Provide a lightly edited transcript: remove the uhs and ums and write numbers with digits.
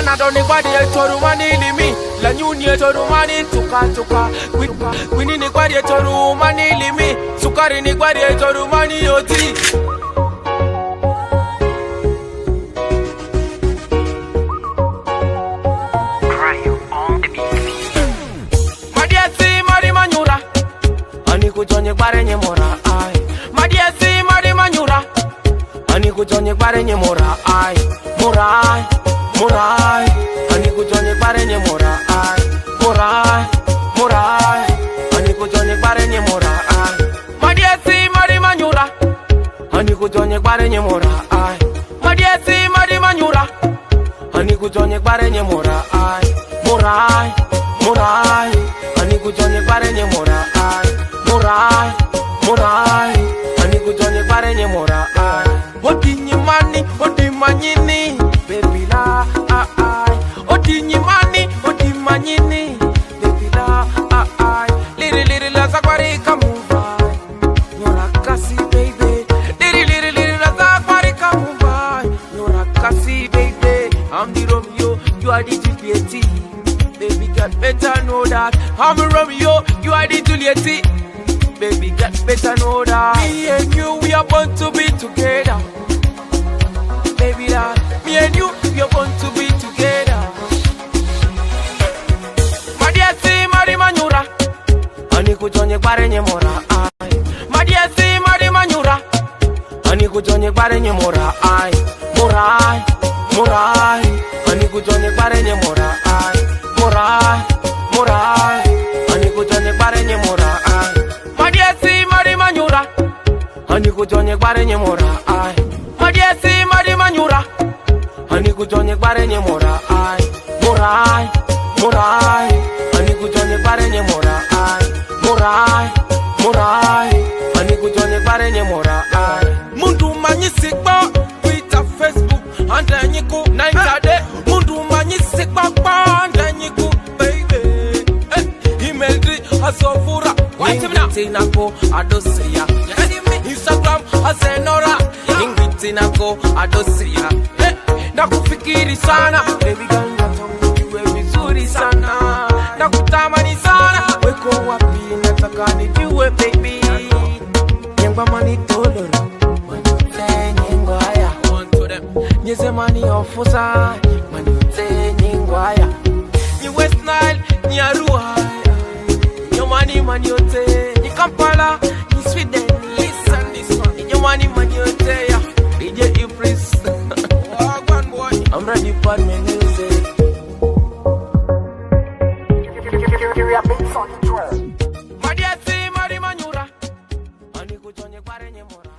Anadoni kwadi etorumani limi la nyuni etorumani tuka Kwini ni kwadi etorumani limi sukari ni kwadi etorumani yoti. Madiasi mari manyura ani kujonye bare nye mora ai. Madiasi mari manyura ani kujonye bare nye mora ai. Murai ani kujonye bare nye mora ai. Murai ani kujonye bare nye mora ai. Madiasi mari manyura ani kujonye bare nye mora ai. Madiasi mari manyura ani kujonye bare nye mora ai. Murai ani kujonye bare nye mora ai. Murai ani kujonye bare nye mora ai. Odi nyimani odi manyini baby la ai. Odi nyimani odi manyini baby la ai. Liri la zakwari kamuvai nyora kasi baby. Liri la zakwari kamuvai nyora kasi baby. I'm the Romeo, you are the Juliet. Baby, get better know that. I'm a Romeo, you are the Juliet. Baby, get better know that. Me and you, we are born to be together. Baby, that me and you, we are born to be together. Madiasi mari manyura ani kujonye bare nye mora ai. Madiasi mari manyura ani kujonye bare nye mora ai. Murai ani kujonye bare nye mora ai. Murai ani kujonye bare nye mora ai. Madiasi mari manyura ani kujonye bare nye mora ai. Madiasi mari manyura ani kujonye bare nye mora ai. Murai ani kujonye bare nye mora ai. Murai ani kujonye bare nye mora ai. Mundu manyisikba Twitter, Facebook anda nyiku na intade. Mundu manyisikba anda nyiku baby. Email di asofura Tinako adosia. Instagram asenora Tinako adosia. Nakufikiri sana baby ganga tongo iwe vizuri sana. Nakutamani sana weko wapi nataka nijue baby. Nyengwa mani toloro manyote nyengwaya nyeze mani ofusa manyote nyengwaya. Ni West Nile ni Arua nyomani manyote. Ni Kampala ni Sweden. Listen this one nyomani manyote ya DJ Ifris. Wagwan boy I'm ready for my music. Madiasi mari manyura ani kujonye bare nye mora.